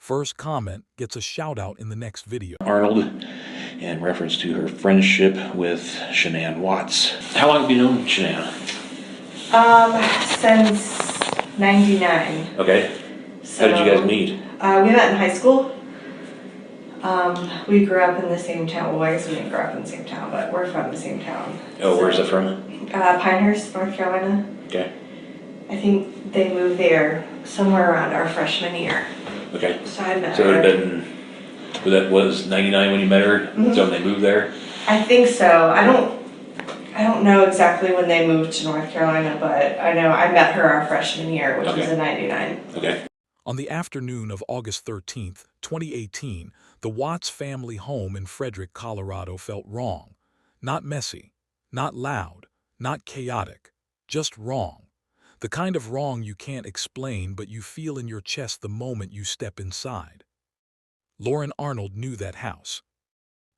First comment gets a shout out in the next video. Arnold, in reference to her friendship with Shanann Watts. How long have you known Shanann? Since '99. Okay. So, How did you guys meet? We met in high school. We grew up in the same town. Well, I guess we didn't grow up in the same town, but we're from the same town. Oh, where's it from? Pinehurst, North Carolina. Okay. I think they moved there somewhere around our freshman year. Okay. So I met So her. it had been, that was 99 when you met her? Mm-hmm. So when they moved there? I think so. I don't know exactly when they moved to North Carolina, but I know I met her our freshman year, which was in '99. Okay. On the afternoon of August 13th, 2018, the Watts family home in Frederick, Colorado felt wrong. Not messy, not loud, not chaotic, just wrong. The kind of wrong you can't explain but you feel in your chest the moment you step inside. Lauren Arnold knew that house.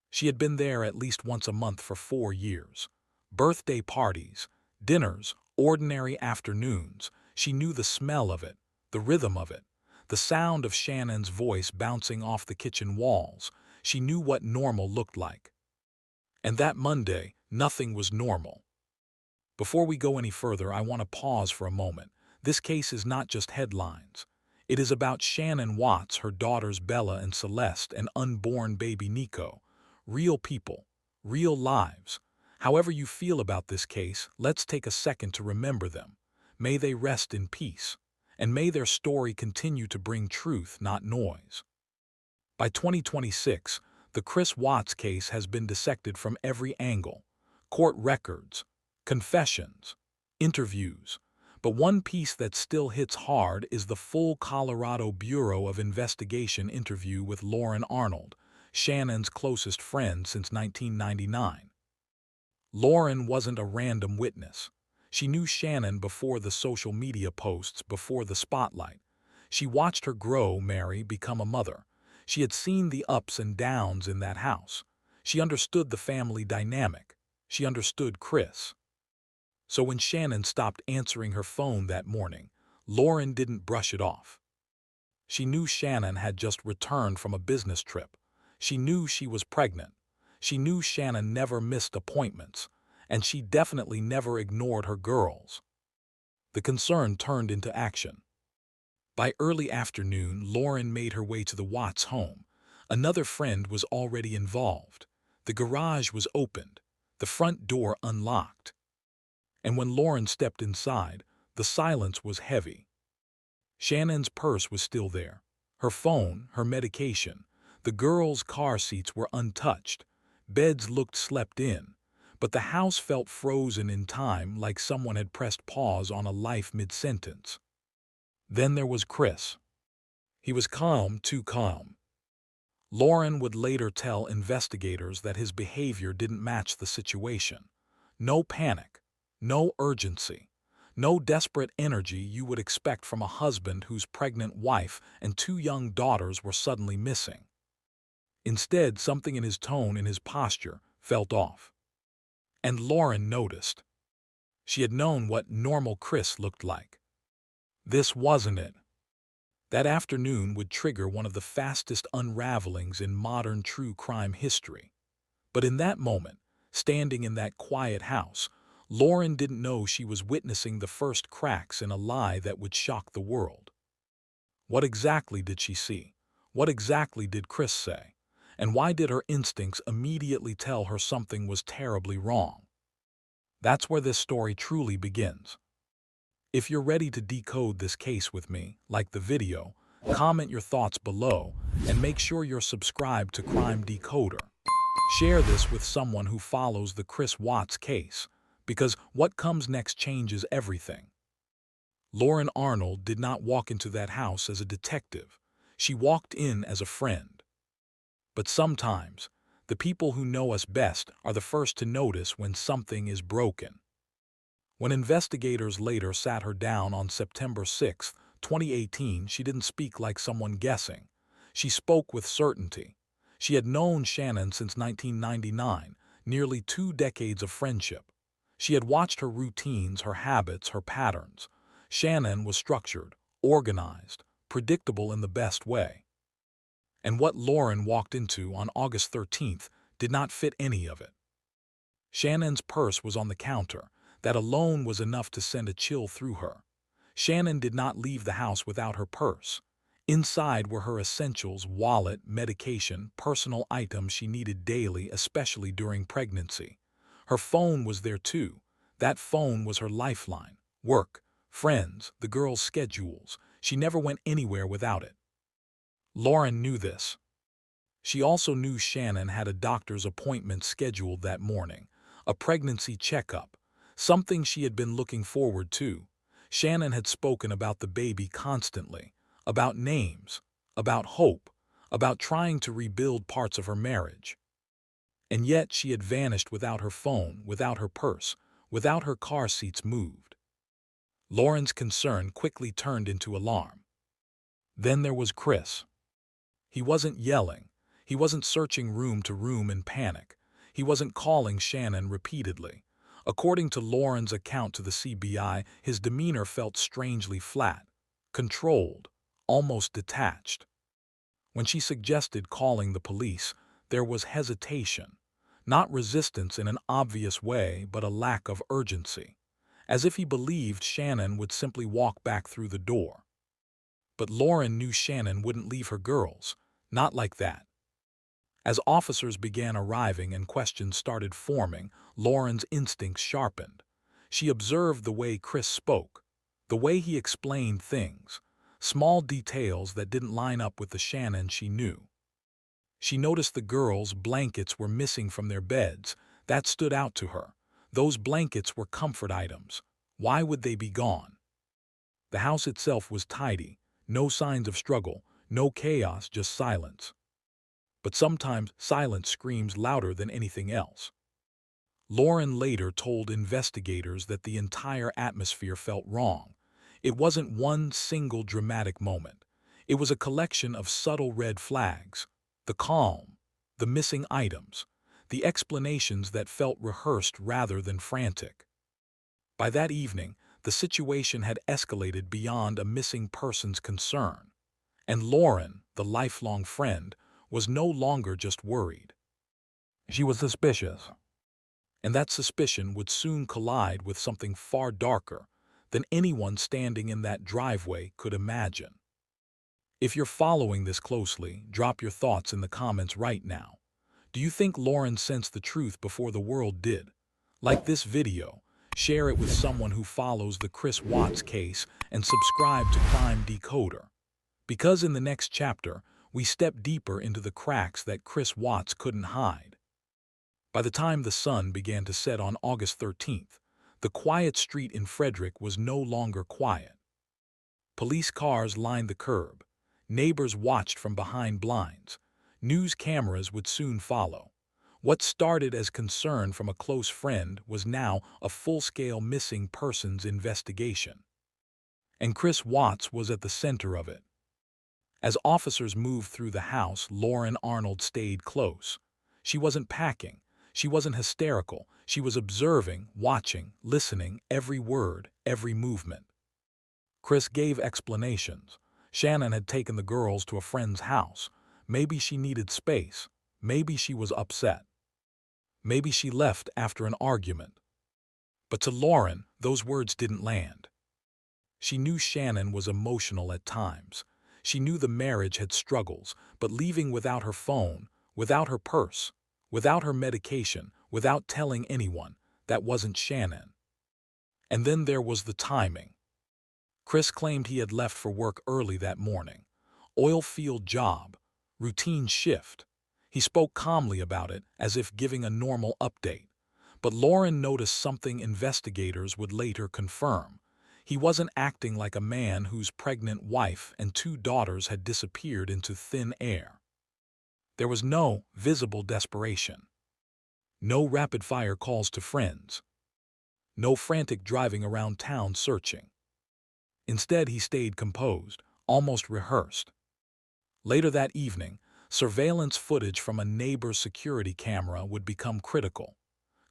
She had been there at least once a month for 4 years. Birthday parties, dinners, ordinary afternoons. She knew the smell of it, the rhythm of it, the sound of Shanann's voice bouncing off the kitchen walls. She knew what normal looked like. And that Monday, nothing was normal. Before we go any further, I want to pause for a moment. This case is not just headlines. It is about Shanann Watts, her daughters Bella and Celeste, and unborn baby Nico. Real people, real lives. However you feel about this case, let's take a second to remember them. May they rest in peace, and may their story continue to bring truth, not noise. By 2026, the Chris Watts case has been dissected from every angle. Court records, confessions, interviews. But one piece that still hits hard is the full Colorado Bureau of Investigation interview with Lauren Arnold, Shannon's closest friend since 1999. Lauren wasn't a random witness. She knew Shanann before the social media posts, before the spotlight. She watched her grow, marry, become a mother. She had seen the ups and downs in that house. She understood the family dynamic. She understood Chris. So when Shanann stopped answering her phone that morning, Lauren didn't brush it off. She knew Shanann had just returned from a business trip. She knew she was pregnant. She knew Shanann never missed appointments, and she definitely never ignored her girls. The concern turned into action. By early afternoon, Lauren made her way to the Watts home. Another friend was already involved. The garage was opened, the front door unlocked. And when Lauren stepped inside, the silence was heavy. Shannon's purse was still there, her phone, her medication. The girls' car seats were untouched. Beds looked slept in, but the house felt frozen in time, like someone had pressed pause on a life mid-sentence. Then there was Chris. He was calm, too calm. Lauren would later tell investigators that his behavior didn't match the situation. No panic, no urgency, no desperate energy you would expect from a husband whose pregnant wife and 2 young daughters were suddenly missing. Instead, something in his tone, in his posture, felt off. And Lauren noticed. She had known what normal Chris looked like. This wasn't it. That afternoon would trigger one of the fastest unravelings in modern true crime history. But in that moment, standing in that quiet house, Lauren didn't know she was witnessing the first cracks in a lie that would shock the world. What exactly did she see? What exactly did Chris say? And why did her instincts immediately tell her something was terribly wrong? That's where this story truly begins. If you're ready to decode this case with me, like the video, comment your thoughts below, and make sure you're subscribed to Crime Decoder. Share this with someone who follows the Chris Watts case, because what comes next changes everything. Lauren Arnold did not walk into that house as a detective. She walked in as a friend. But sometimes, the people who know us best are the first to notice when something is broken. When investigators later sat her down on September 6, 2018, she didn't speak like someone guessing. She spoke with certainty. She had known Shanann since 1999, nearly 2 decades of friendship. She had watched her routines, her habits, her patterns. Shanann was structured, organized, predictable in the best way. And what Lauren walked into on August 13th did not fit any of it. Shanann's purse was on the counter. That alone was enough to send a chill through her. Shanann did not leave the house without her purse. Inside were her essentials, wallet, medication, personal items she needed daily, especially during pregnancy. Her phone was there too. That phone was her lifeline. Work, friends, the girls' schedules. She never went anywhere without it. Lauren knew this. She also knew Shanann had a doctor's appointment scheduled that morning, a pregnancy checkup, something she had been looking forward to. Shanann had spoken about the baby constantly, about names, about hope, about trying to rebuild parts of her marriage. And yet she had vanished without her phone, without her purse, without her car seats moved. Lauren's concern quickly turned into alarm. Then there was Chris. He wasn't yelling. He wasn't searching room to room in panic. He wasn't calling Shanann repeatedly. According to Lauren's account to the CBI, his demeanor felt strangely flat, controlled, almost detached. When she suggested calling the police, there was hesitation. Not resistance in an obvious way, but a lack of urgency. As if he believed Shanann would simply walk back through the door. But Lauren knew Shanann wouldn't leave her girls. Not like that. As officers began arriving and questions started forming, Lauren's instincts sharpened. She observed the way Chris spoke, the way he explained things, small details that didn't line up with the Shanann she knew. She noticed the girls' blankets were missing from their beds. That stood out to her. Those blankets were comfort items. Why would they be gone? The house itself was tidy, no signs of struggle, no chaos, just silence. But sometimes silence screams louder than anything else. Lauren later told investigators that the entire atmosphere felt wrong. It wasn't one single dramatic moment. It was a collection of subtle red flags, the calm, the missing items, the explanations that felt rehearsed rather than frantic. By that evening, the situation had escalated beyond a missing person's concern. And Lauren, the lifelong friend, was no longer just worried. She was suspicious. And that suspicion would soon collide with something far darker than anyone standing in that driveway could imagine. If you're following this closely, drop your thoughts in the comments right now. Do you think Lauren sensed the truth before the world did? Like this video, share it with someone who follows the Chris Watts case, and subscribe to Crime Decoder. Because in the next chapter, we step deeper into the cracks that Chris Watts couldn't hide. By the time the sun began to set on August 13th, the quiet street in Frederick was no longer quiet. Police cars lined the curb. Neighbors watched from behind blinds. News cameras would soon follow. What started as concern from a close friend was now a full-scale missing persons investigation. And Chris Watts was at the center of it. As officers moved through the house, Lauren Arnold stayed close. She wasn't packing. She wasn't hysterical. She was observing, watching, listening, every word, every movement. Chris gave explanations. Shanann had taken the girls to a friend's house. Maybe she needed space. Maybe she was upset. Maybe she left after an argument. But to Lauren, those words didn't land. She knew Shanann was emotional at times. She knew the marriage had struggles, but leaving without her phone, without her purse, without her medication, without telling anyone, that wasn't Shanann. And then there was the timing. Chris claimed he had left for work early that morning. Oil field job, routine shift. He spoke calmly about it, as if giving a normal update. But Lauren noticed something investigators would later confirm. He wasn't acting like a man whose pregnant wife and 2 daughters had disappeared into thin air. There was no visible desperation. No rapid-fire calls to friends. No frantic driving around town searching. Instead, he stayed composed, almost rehearsed. Later that evening, surveillance footage from a neighbor's security camera would become critical.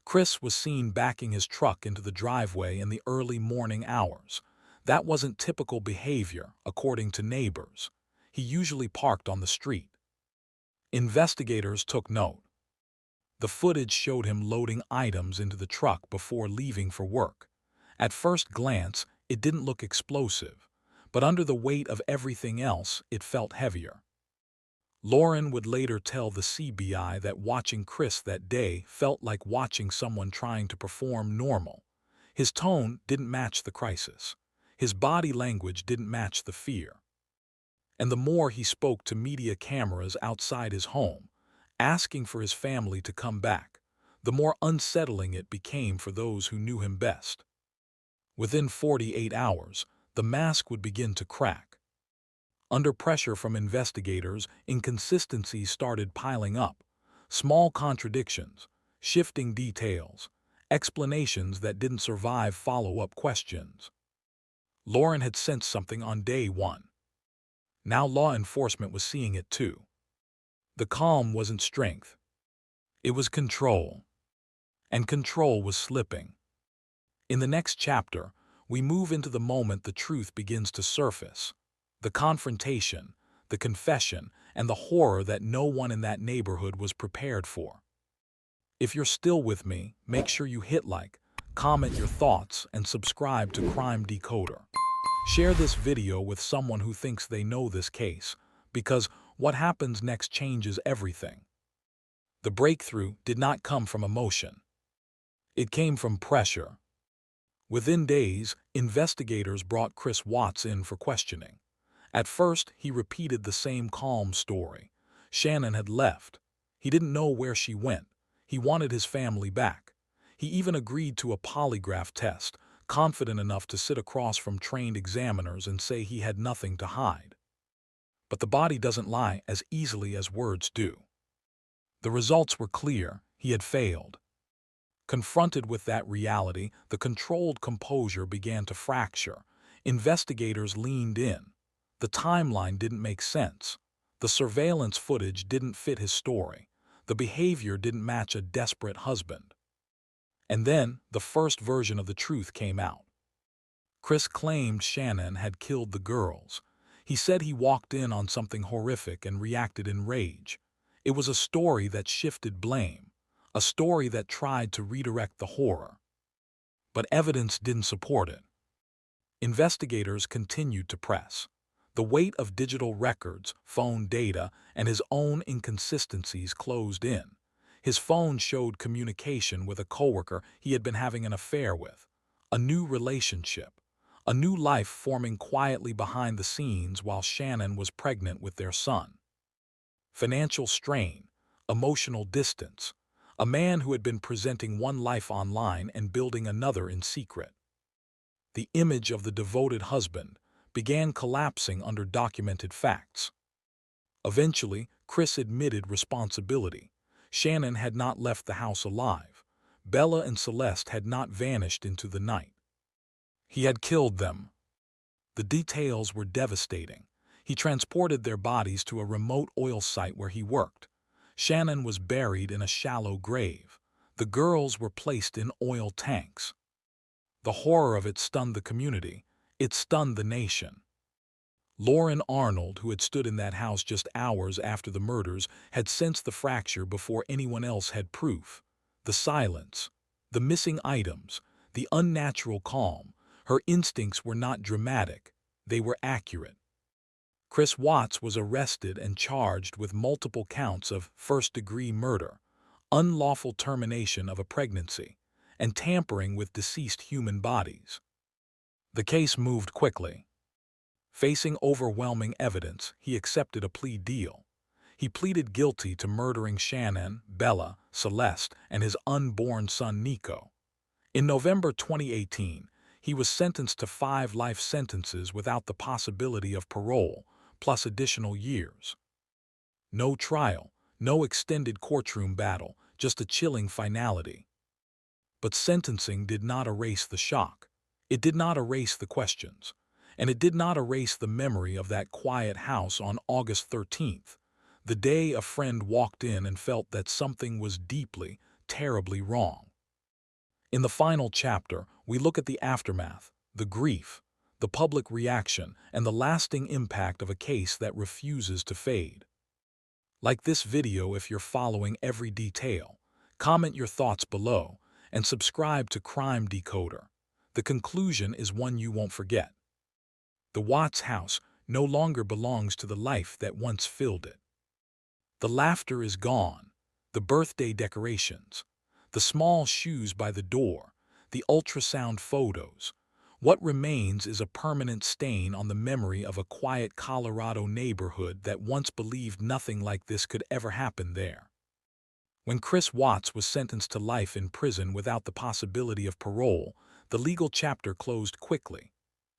Chris was seen backing his truck into the driveway in the early morning hours. That wasn't typical behavior, according to neighbors. He usually parked on the street. Investigators took note. The footage showed him loading items into the truck before leaving for work. At first glance, it didn't look explosive, but under the weight of everything else, it felt heavier. Lauren would later tell the CBI that watching Chris that day felt like watching someone trying to perform normal. His tone didn't match the crisis. His body language didn't match the fear. And the more he spoke to media cameras outside his home, asking for his family to come back, the more unsettling it became for those who knew him best. Within 48 hours, the mask would begin to crack. Under pressure from investigators, inconsistencies started piling up. Small contradictions, shifting details, explanations that didn't survive follow-up questions. Lauren had sensed something on day one. Now law enforcement was seeing it too. The calm wasn't strength. It was control. And control was slipping. In the next chapter, we move into the moment the truth begins to surface. The confrontation, the confession, and the horror that no one in that neighborhood was prepared for. If you're still with me, make sure you hit like, comment your thoughts, and subscribe to Crime Decoder. Share this video with someone who thinks they know this case, because what happens next changes everything. The breakthrough did not come from emotion. It came from pressure. Within days, investigators brought Chris Watts in for questioning. At first, he repeated the same calm story. Shanann had left. He didn't know where she went. He wanted his family back. He even agreed to a polygraph test, confident enough to sit across from trained examiners and say he had nothing to hide. But the body doesn't lie as easily as words do. The results were clear. He had failed. Confronted with that reality, the controlled composure began to fracture. Investigators leaned in. The timeline didn't make sense. The surveillance footage didn't fit his story. The behavior didn't match a desperate husband. And then, the first version of the truth came out. Chris claimed Shanann had killed the girls. He said he walked in on something horrific and reacted in rage. It was a story that shifted blame, a story that tried to redirect the horror. But evidence didn't support it. Investigators continued to press. The weight of digital records, phone data, and his own inconsistencies closed in. His phone showed communication with a coworker he had been having an affair with, a new relationship, a new life forming quietly behind the scenes while Shanann was pregnant with their son. Financial strain, emotional distance, a man who had been presenting one life online and building another in secret. The image of the devoted husband began collapsing under documented facts. Eventually, Chris admitted responsibility. Shanann had not left the house alive. Bella and Celeste had not vanished into the night. He had killed them. The details were devastating. He transported their bodies to a remote oil site where he worked. Shanann was buried in a shallow grave. The girls were placed in oil tanks. The horror of it stunned the community. It stunned the nation. Lauren Arnold, who had stood in that house just hours after the murders, had sensed the fracture before anyone else had proof. The silence, the missing items, the unnatural calm. Her instincts were not dramatic. They were accurate. Chris Watts was arrested and charged with multiple counts of first-degree murder, unlawful termination of a pregnancy, and tampering with deceased human bodies. The case moved quickly. Facing overwhelming evidence, he accepted a plea deal. He pleaded guilty to murdering Shanann, Bella, Celeste, and his unborn son Nico. In November 2018, he was sentenced to 5 life sentences without the possibility of parole, plus additional years. No trial, no extended courtroom battle, just a chilling finality. But sentencing did not erase the shock. It did not erase the questions. And it did not erase the memory of that quiet house on August 13th, the day a friend walked in and felt that something was deeply, terribly wrong. In the final chapter, we look at the aftermath, the grief, the public reaction, and the lasting impact of a case that refuses to fade. Like this video if you're following every detail. Comment your thoughts below, and subscribe to Crime Decoder. The conclusion is one you won't forget. The Watts house no longer belongs to the life that once filled it. The laughter is gone, the birthday decorations, the small shoes by the door, the ultrasound photos. What remains is a permanent stain on the memory of a quiet Colorado neighborhood that once believed nothing like this could ever happen there. When Chris Watts was sentenced to life in prison without the possibility of parole, the legal chapter closed quickly.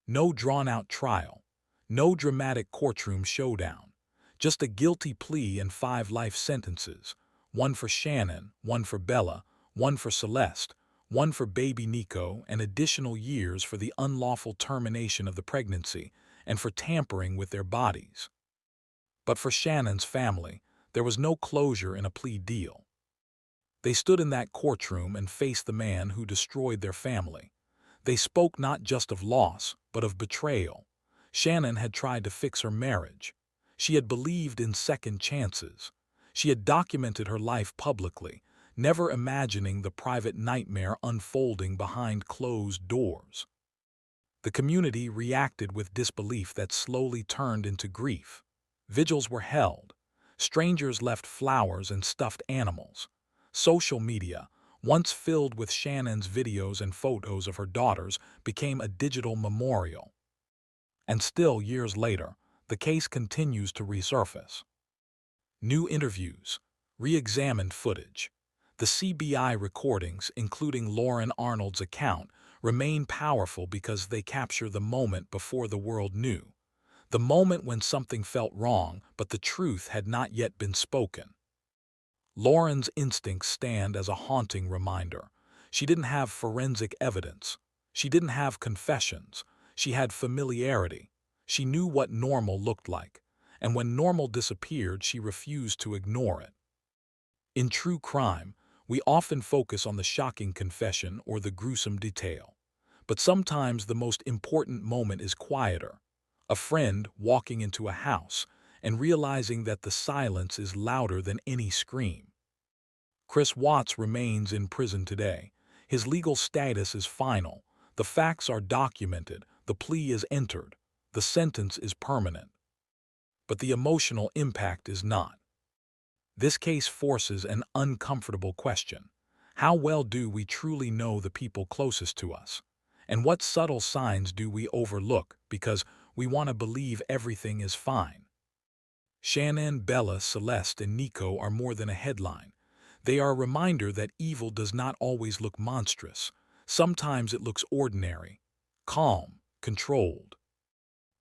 No drawn-out trial, no dramatic courtroom showdown, just a guilty plea and 5 life sentences, one for Shanann, one for Bella, one for Celeste, one for baby Nico, and additional years for the unlawful termination of the pregnancy and for tampering with their bodies. But for Shannon's family, there was no closure in a plea deal. They stood in that courtroom and faced the man who destroyed their family. They spoke not just of loss, but of betrayal. Shanann had tried to fix her marriage. She had believed in second chances. She had documented her life publicly, never imagining the private nightmare unfolding behind closed doors. The community reacted with disbelief that slowly turned into grief. Vigils were held. Strangers left flowers and stuffed animals. Social media, once filled with Shannon's videos and photos of her daughters, became a digital memorial. And still, years later, the case continues to resurface. New interviews, re-examined footage. The CBI recordings, including Lauren Arnold's account, remain powerful because they capture the moment before the world knew. The moment when something felt wrong, but the truth had not yet been spoken. Lauren's instincts stand as a haunting reminder. She didn't have forensic evidence. She didn't have confessions. She had familiarity. She knew what normal looked like, and when normal disappeared, she refused to ignore it. In true crime, we often focus on the shocking confession or the gruesome detail. But sometimes the most important moment is quieter. A friend walking into a house and realizing that the silence is louder than any scream. Chris Watts remains in prison today. His legal status is final. The facts are documented. The plea is entered. The sentence is permanent. But the emotional impact is not. This case forces an uncomfortable question. How well do we truly know the people closest to us? And what subtle signs do we overlook because we want to believe everything is fine? Shanann, Bella, Celeste, and Nico are more than a headline. They are a reminder that evil does not always look monstrous. Sometimes it looks ordinary, calm, controlled.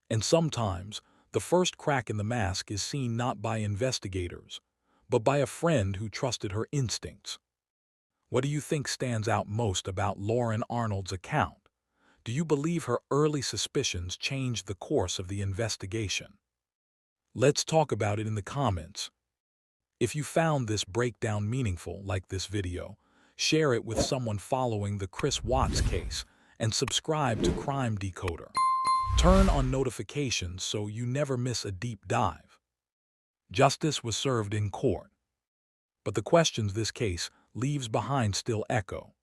And sometimes, the first crack in the mask is seen not by investigators, but by a friend who trusted her instincts. What do you think stands out most about Lauren Arnold's account? Do you believe her early suspicions changed the course of the investigation? Let's talk about it in the comments. If you found this breakdown meaningful, like this video, share it with someone following the Chris Watts case, and subscribe to Crime Decoder. Turn on notifications so you never miss a deep dive. Justice was served in court, but the questions this case leaves behind still echo.